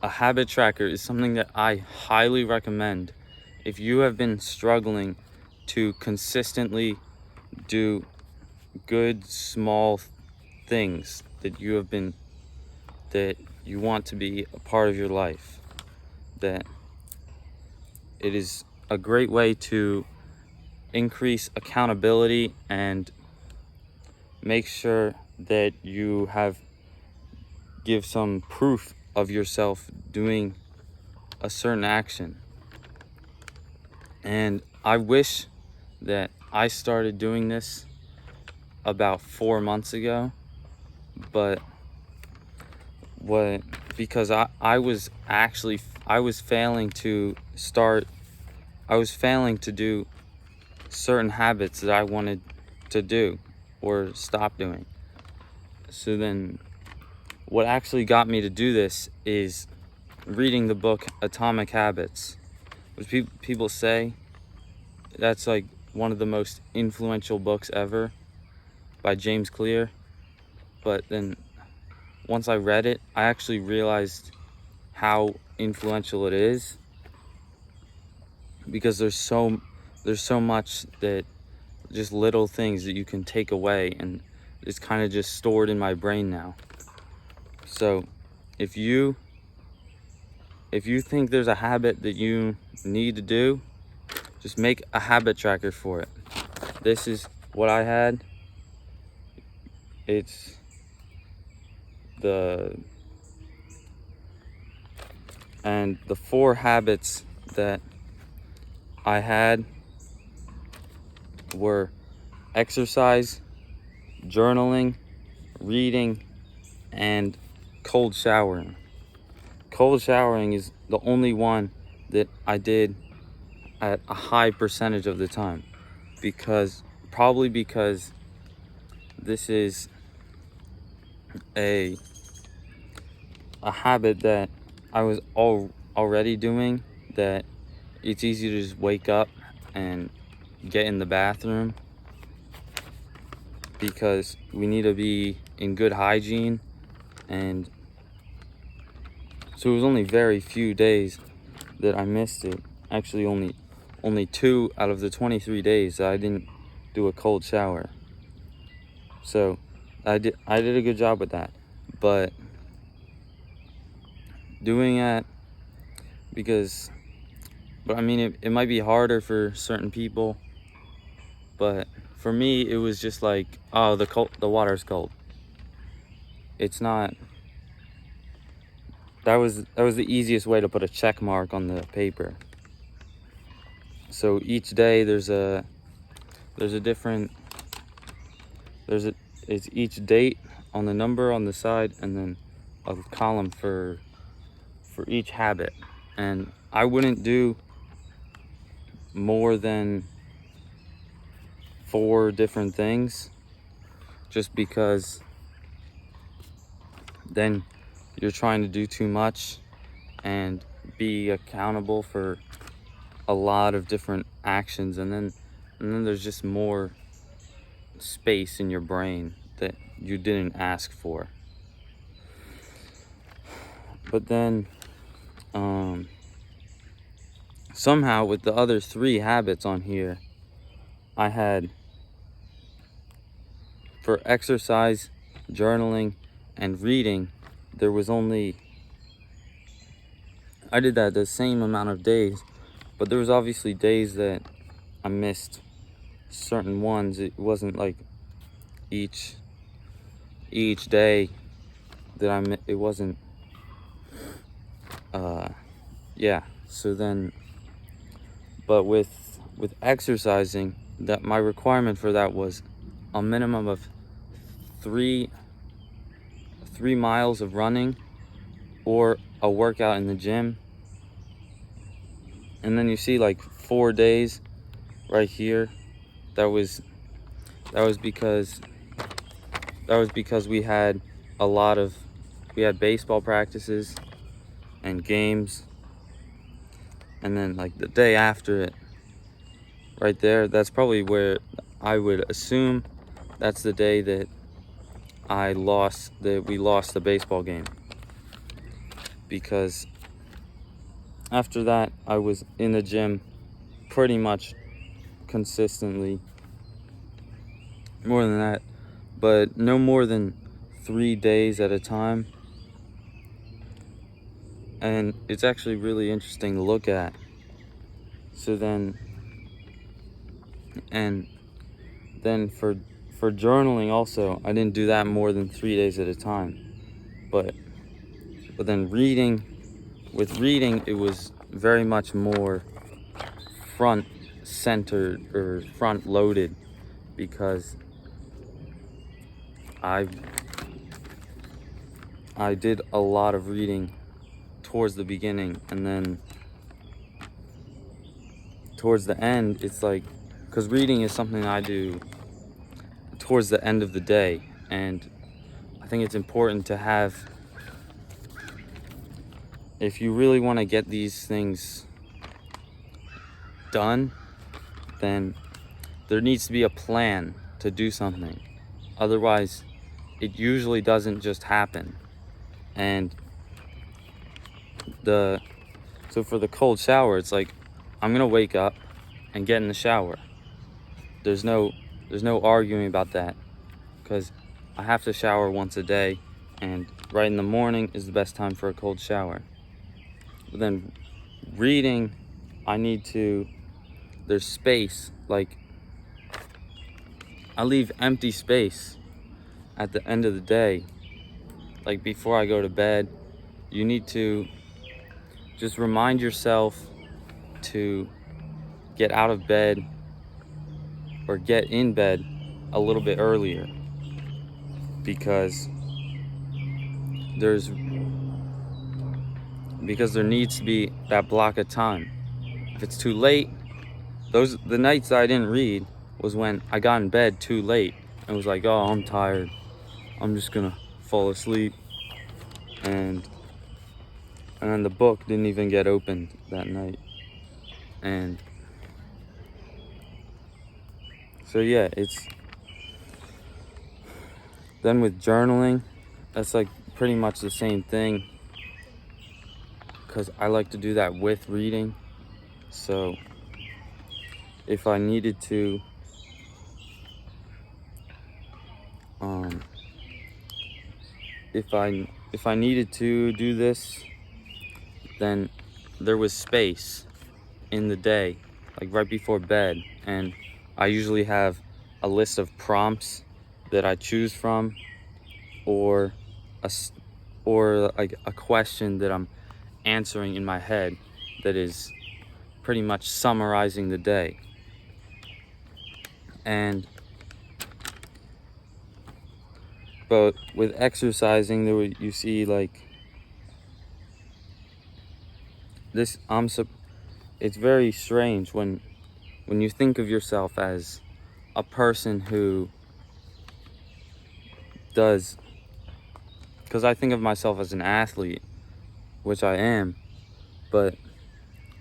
a habit tracker is something that I highly recommend if you have been struggling to consistently do good small things that you want to be a part of your life. That it is a great way to increase accountability and make sure that you give some proof of yourself doing a certain action. And I wish that I started doing this about 4 months ago, but because I was failing to do certain habits that I wanted to do or stop doing. So then what actually got me to do this is reading the book Atomic Habits, which people say that's like one of the most influential books ever, by James Clear. But then once I read it, I actually realized how influential it is, because there's so much that just little things that you can take away, and it's kind of just stored in my brain now. So if you think there's a habit that you need to do, just make a habit tracker for it. This is what I had. It's the 4 habits that I had were exercise, journaling, reading, and cold showering. Cold showering is the only one that I did at a high percentage of the time, because this is a habit that I was already doing, that it's easy to just wake up and get in the bathroom, because we need to be in good hygiene. And so it was only very few days that I missed it. Actually only 2 out of the 23 days that I didn't do a cold shower. So I did a good job with that. But doing that, but I mean, it might be harder for certain people, but for me it was just like, oh, the water's cold. It's not. That was the easiest way to put a check mark on the paper. So each day it's each date on the number on the side, and then a column for each habit. And I wouldn't do more than 4 different things, just because then you're trying to do too much and be accountable for a lot of different actions, and then there's just more space in your brain that you didn't ask for. But then somehow with the other 3 habits on here, I had, for exercise, journaling, and reading, I did that the same amount of days, but there was obviously days that I missed certain ones. It wasn't like each day that it wasn't so then, but with exercising, that my requirement for that was a minimum of 3 miles of running or a workout in the gym. And then you see like 4 days right here, that was because we had baseball practices and games. And then like the day after it, right there, that's probably where I would assume that's the day that we lost the baseball game, because after that I was in the gym pretty much consistently. More than that, but no more than 3 days at a time. And it's actually really interesting to look at. So then, and then for journaling also, I didn't do that more than 3 days at a time. But then with reading, it was very much more front centered or front loaded, because I did a lot of reading towards the beginning, and then towards the end, it's like, because reading is something I do towards the end of the day, and I think it's important to have, if you really want to get these things done, then there needs to be a plan to do something. Otherwise, it usually doesn't just happen. And so for the cold shower, it's like, I'm gonna wake up and get in the shower. There's no arguing about that, because I have to shower once a day, and right in the morning is the best time for a cold shower. But then reading, there's space, like I leave empty space at the end of the day. Like before I go to bed, you need to just remind yourself to get out of bed or get in bed a little bit earlier, because there needs to be that block of time. If it's too late, the nights that I didn't read was when I got in bed too late and was like, oh, I'm tired, I'm just gonna fall asleep, and then the book didn't even get opened that night. And so yeah, then with journaling, that's like pretty much the same thing, because I like to do that with reading. So if I needed to if I needed to do this, then there was space in the day, like right before bed, and I usually have a list of prompts that I choose from, or like a question that I'm answering in my head that is pretty much summarizing the day. But with exercising, you see like this. It's very strange when you think of yourself as a person who does, because I think of myself as an athlete, which I am, but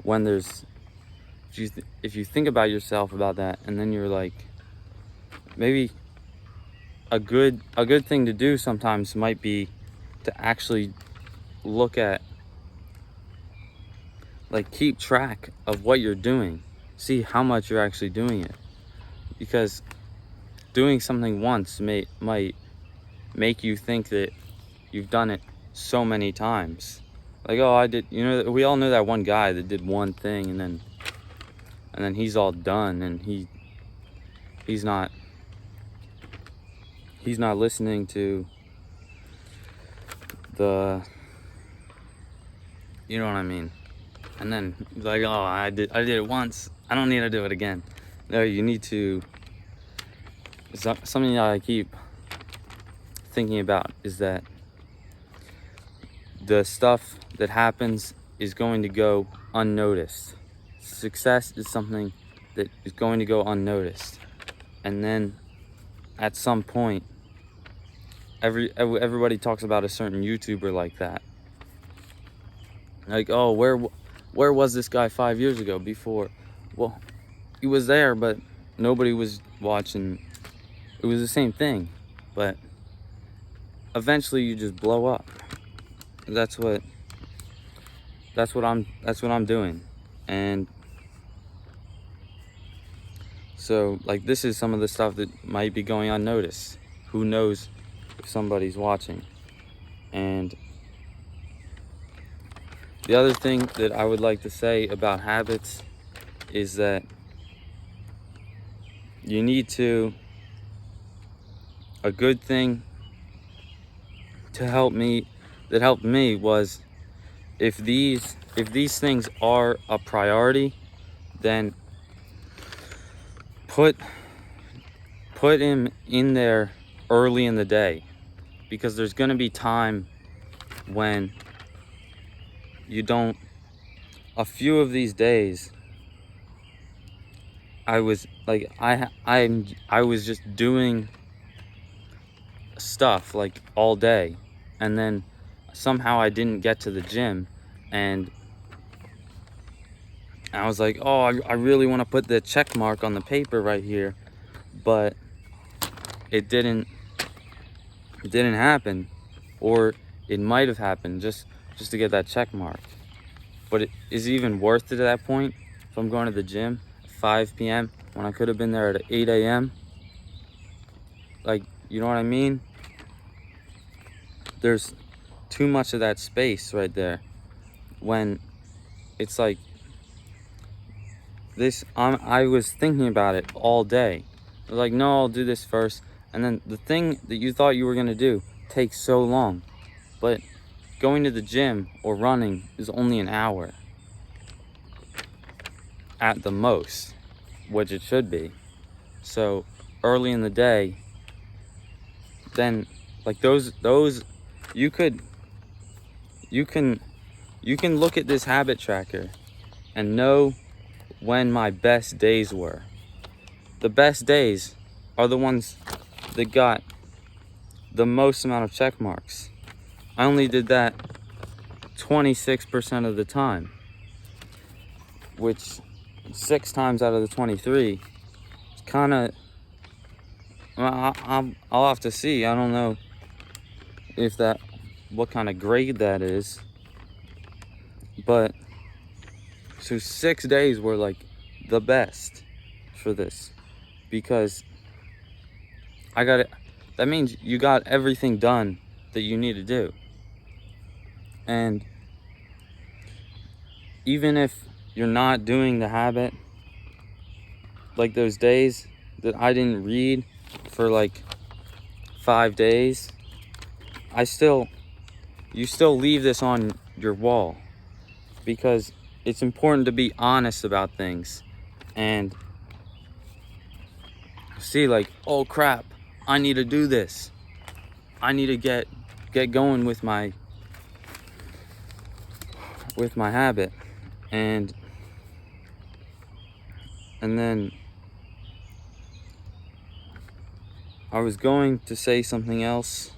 when if you think about yourself about that, and then you're like, maybe a good thing to do sometimes might be to actually look at, like, keep track of what you're doing, see how much you're actually doing it, because doing something once might make you think that you've done it so many times. Like, oh, I did, we all know that one guy that did one thing, and then he's all done, and he's not listening to you know what I mean? And then like, oh, I did it once, I don't need to do it again. No, you need to. Something that I keep thinking about is that the stuff that happens is going to go unnoticed. Success is something that is going to go unnoticed, and then at some point, everybody talks about a certain YouTuber like that. Like, oh, where was this guy 5 years ago before? Well, he was there, but nobody was watching. It was the same thing, but eventually you just blow up. That's what that's what I'm doing. And so, like, this is some of the stuff that might be going unnoticed. Who knows if somebody's watching? And the other thing that I would like to say about habits is that you need to, a good thing to help me, that helped me, was if these things are a priority, then put him in there early in the day, because there's going to be time when you don't. A few of these days I was like, I was just doing stuff like all day, and then somehow I didn't get to the gym, and I was like, oh, I really want to put the check mark on the paper right here, but it didn't happen. Or it might have happened just to get that check mark. But is it even worth it at that point if I'm going to the gym at 5 p.m. when I could have been there at 8 a.m.? Like, you know what I mean? There's too much of that space right there when it's like this. I was thinking about it all day. I was like, no, I'll do this first. And then the thing that you thought you were going to do takes so long. But going to the gym or running is only an hour at the most, which it should be. So early in the day, then like those you can look at this habit tracker and know when my best days were. The best days are the ones that got the most amount of check marks. I only did that 26% of the time, which 6 times out of the 23 is kind of, I'll have to see. I don't know if what kind of grade that is, but so 6 days were like the best for this, because I got it. That means you got everything done that you need to do. And even if you're not doing the habit, like those days that I didn't read for like 5 days, you still leave this on your wall, because it's important to be honest about things and see like, oh crap, I need to do this. I need to get going with my habit. And then I was going to say something else,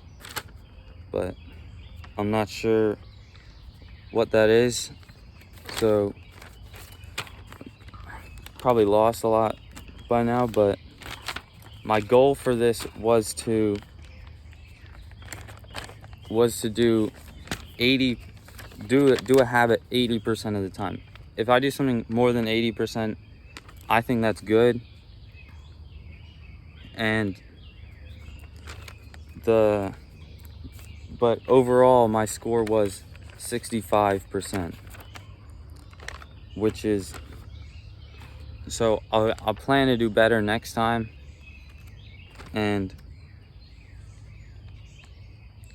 but I'm not sure what that is. So probably lost a lot by now, but my goal for this was to do a habit 80% of the time. If I do something more than 80%, I think that's good. But overall my score was 65%, which is, so I'll plan to do better next time. And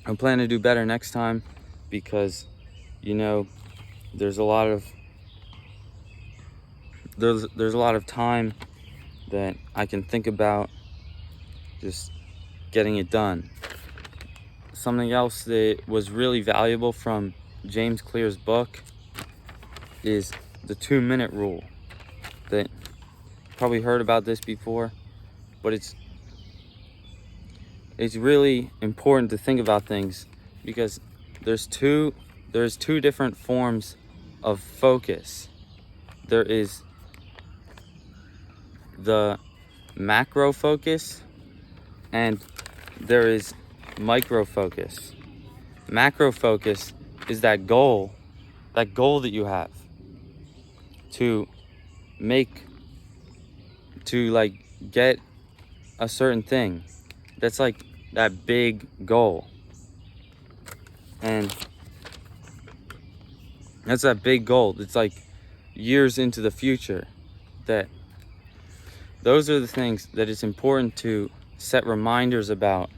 I plan to do better next time because, you know, there's a lot of time that I can think about just getting it done. Something else that was really valuable from James Clear's book is the 2-minute rule. That probably heard about this before, but it's really important to think about things, because there's two different forms of focus. There is the macro focus and there is micro focus. Macro focus is that goal that goal that you have to like get a certain thing. That's like that big goal. And that's that big goal. It's like years into the future. That those are the things that it's important to set reminders about,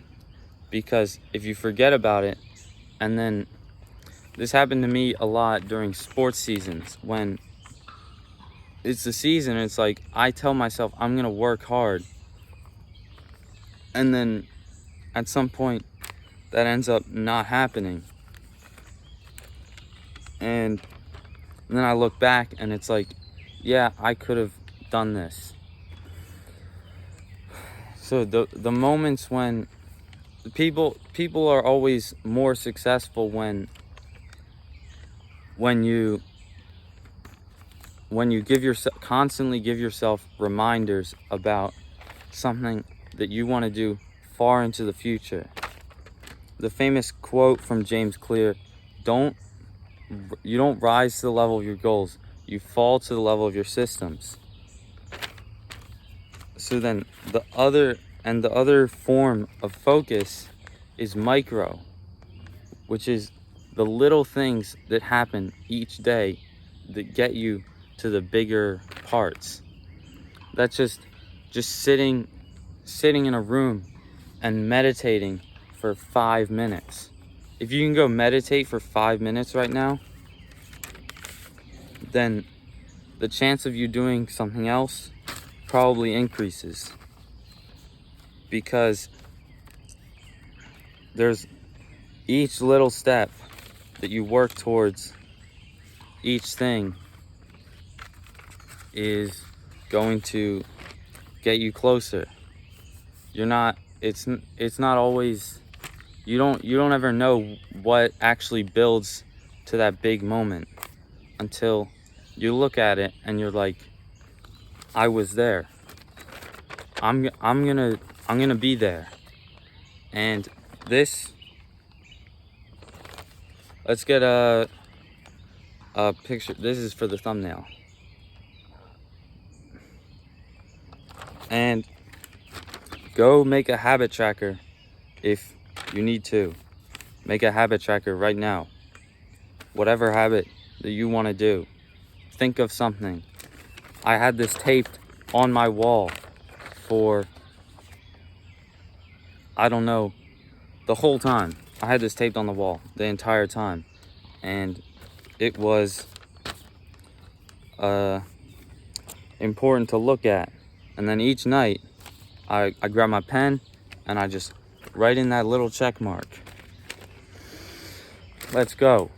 because if you forget about it, and then this happened to me a lot during sports seasons, when it's the season, it's like I tell myself I'm gonna work hard, and then at some point that ends up not happening, and then I look back and it's like, yeah, I could have done this. So the moments when people are always more successful when you constantly give yourself reminders about something that you want to do far into the future. The famous quote from James Clear, you don't rise to the level of your goals, you fall to the level of your systems. So then the other form of focus is micro, which is the little things that happen each day that get you to the bigger parts. That's just sitting in a room and meditating for 5 minutes. If you can go meditate for 5 minutes right now, then the chance of you doing something else probably increases, because there's each little step that you work towards, each thing is going to get you closer. It's not always, you don't ever know what actually builds to that big moment until you look at it and you're like, I was there. I'm gonna be there. And this, let's get a picture. This is for the thumbnail. And go make a habit tracker if you need to. Make a habit tracker right now. Whatever habit that you want to do. Think of something. I had this taped on my wall for, I don't know, the whole time. I had this taped on the wall the entire time. And it was important to look at. And then each night, I grab my pen and I just write in that little check mark. Let's go.